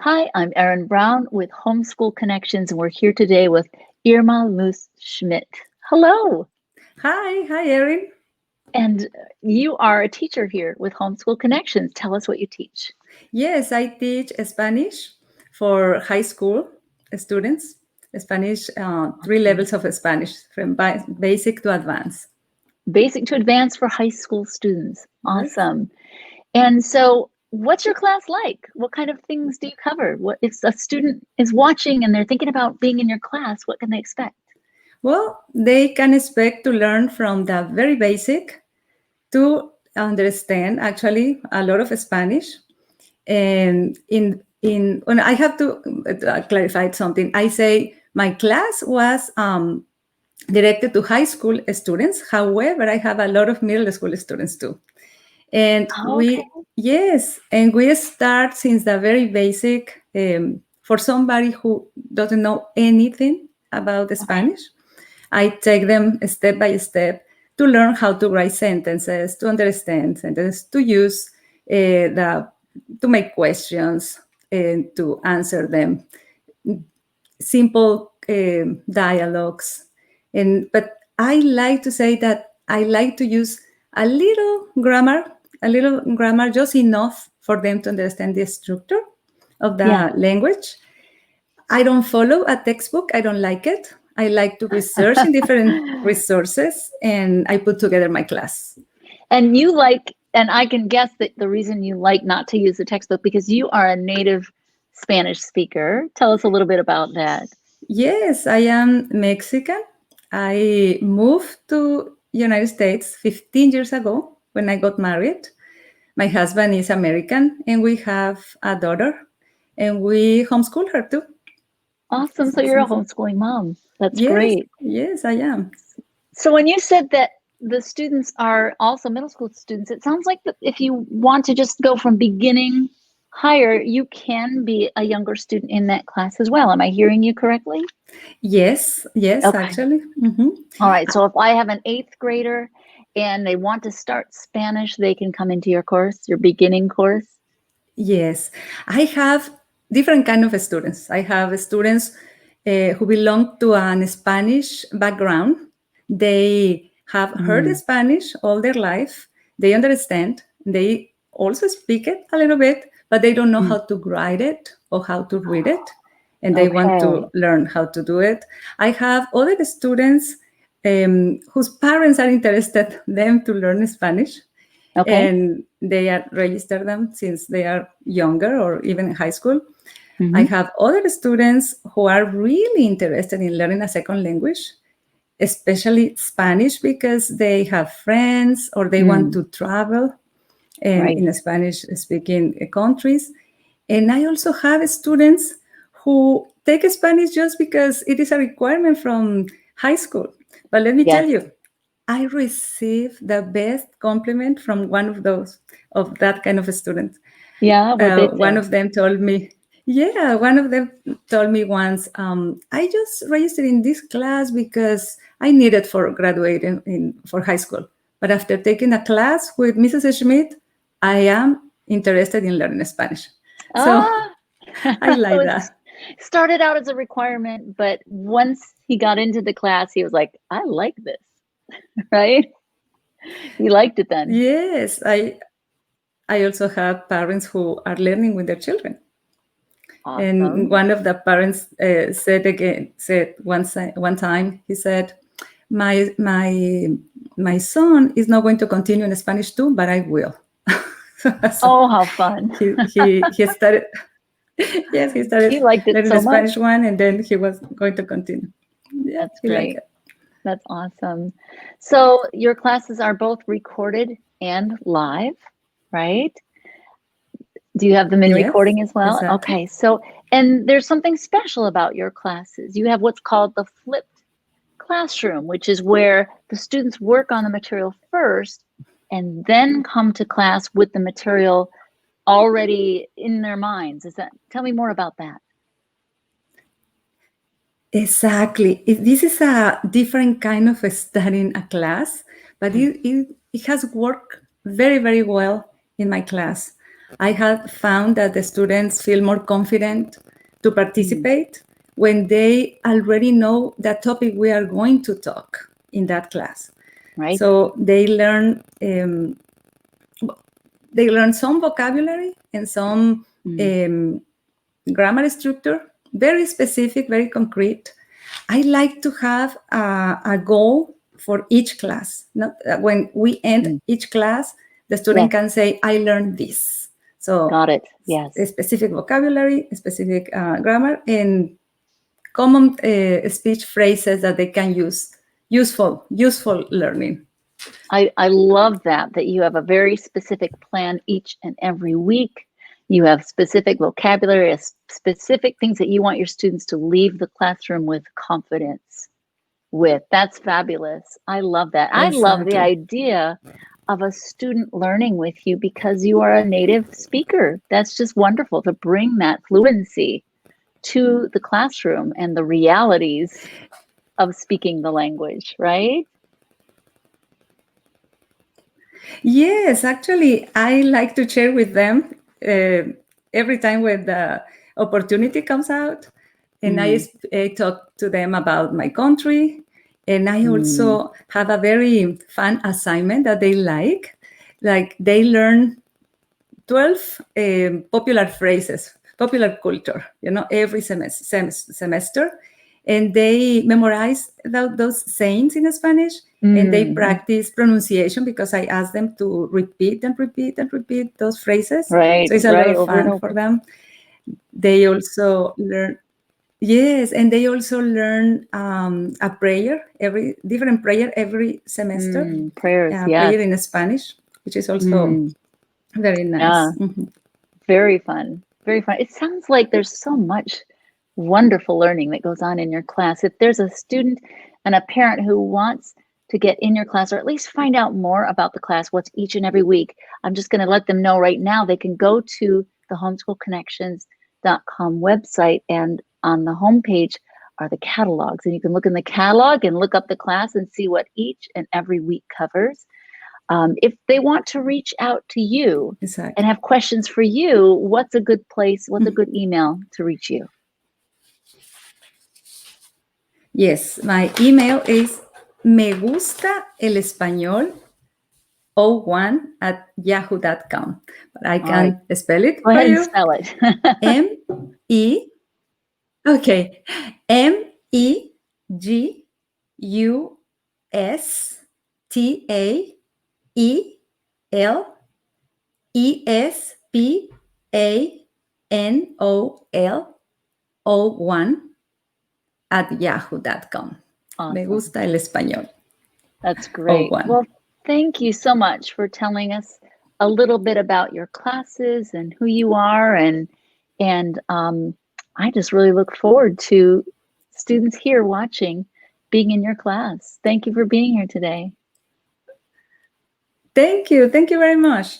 Hi, I'm Erin Brown with Homeschool Connections, and we're here today with Irma Luz Schmitt. Hello. Hi, Erin. And you are a teacher here with Homeschool Connections. Tell us what you teach. Yes, I teach Spanish for high school students. Spanish, three levels of Spanish, from basic to advanced. Basic to advanced for high school students. Yes. Awesome. And so, what's your class like? What kind of things do you cover? What if a student is watching and they're thinking about being in your class? What can they expect? Well, they can expect to learn from the very basic to understand actually a lot of Spanish. And when I have to clarify something, I say my class was directed to high school students. However, I have a lot of middle school students too. And Okay. we start since the very basic for somebody who doesn't know anything about the Spanish. I take them step by step to learn how to write sentences, to understand sentences, to use to make questions and to answer them. Simple dialogues. But I like to say that I like to use a little grammar, just enough for them to understand the structure of the language. I don't follow a textbook. I don't like it. I like to research in different resources, and I put together my class. And and I can guess that the reason you like not to use the textbook because you are a native Spanish speaker. Tell us a little bit about that. Yes, I am Mexican. I moved to United States 15 years ago when I got married. My husband is American, and we have a daughter, and we homeschool her too. Awesome. So you're a homeschooling mom. That's great. Yes, I am. So when you said that the students are also middle school students, it sounds like that if you want to just go from beginning higher, you can be a younger student in that class as well. Am I hearing you correctly? Yes, Okay. actually. All right. So if I have an 8th grader and they want to start Spanish, they can come into your course, your beginning course? Yes. I have different kind of students. I have students who belong to a Spanish background. They have heard Spanish all their life. They understand. They also speak it a little bit, but they don't know how to write it or how to read it. And they want to learn how to do it. I have other students whose parents are interested them to learn Spanish. Okay. And they are register them since they are younger or even in high school. I have other students who are really interested in learning a second language, especially Spanish, because they have friends or they want to travel in Spanish-speaking countries. And I also have students who take Spanish just because it is a requirement from high school. But let me tell you, I received the best compliment from one of that kind of a student. Yeah, one of them told me, once, I just registered in this class because I needed for graduating for high school. But after taking a class with Mrs. Schmitt, I am interested in learning Spanish. So I like that. Started out as a requirement, but once he got into the class, he was like, I like this, right? He liked it then. Yes, I also have parents who are learning with their children. Awesome. And one of the parents said one time, he said, my son is not going to continue in Spanish too, but I will. So how fun. He started. Yes, he started he liked it learning so the Spanish much. one, and then he was going to continue. Yeah, that's great. That's awesome. So your classes are both recorded and live, right? Do you have them in recording as well? Exactly. Okay. So, and there's something special about your classes. You have what's called the flipped classroom, which is where the students work on the material first and then come to class with the material already in their minds. Tell me more about that. Exactly. This is a different kind of studying a class, but it has worked very, very well in my class. I have found that the students feel more confident to participate when they already know the topic we are going to talk in that class. Right. So they learn some vocabulary and some grammar structure, very specific, very concrete. I like to have a goal for each class. Not when we end each class, the student can say, "I learned this." So got it. Yes. A specific vocabulary, a specific grammar, and common speech phrases that they can use. Useful learning. I love that you have a very specific plan each and every week. You have specific vocabulary, specific things that you want your students to leave the classroom with confidence with. That's fabulous. I love that. Exactly. I love the idea of a student learning with you because you are a native speaker. That's just wonderful to bring that fluency to the classroom and the realities of speaking the language, right? Yes, actually, I like to share with them every time when the opportunity comes out. And I talk to them about my country. And I also have a very fun assignment that they like. Like they learn 12 popular phrases, popular culture, every semester. And they memorize those sayings in Spanish, and they practice pronunciation because I ask them to repeat and repeat and repeat those phrases. Right, so it's a lot of over fun and over for them. They also learn, yes, and they also learn a prayer, different prayer every semester. Prayers, yes. Prayer in Spanish, which is also very nice. Yeah. Very fun. Very fun. It sounds like there's so much wonderful learning that goes on in your class. If there's a student and a parent who wants to get in your class or at least find out more about the class, what's each and every week, I'm just going to let them know right now. They can go to the homeschoolconnections.com website, and on the homepage are the catalogs. And you can look in the catalog and look up the class and see what each and every week covers. If they want to reach out to you and have questions for you, what's a good place, what's a good email to reach you? Yes, my email is megustaelespañol01@yahoo.com. But I can spell it Go ahead for and you. spell it. MEGUSTAELESPAñOL01@yahoo.com. Awesome. Me gusta el español. That's great. Well, thank you so much for telling us a little bit about your classes and who you are, and I just really look forward to students here watching being in your class. Thank you for being here today. Thank you. Thank you very much.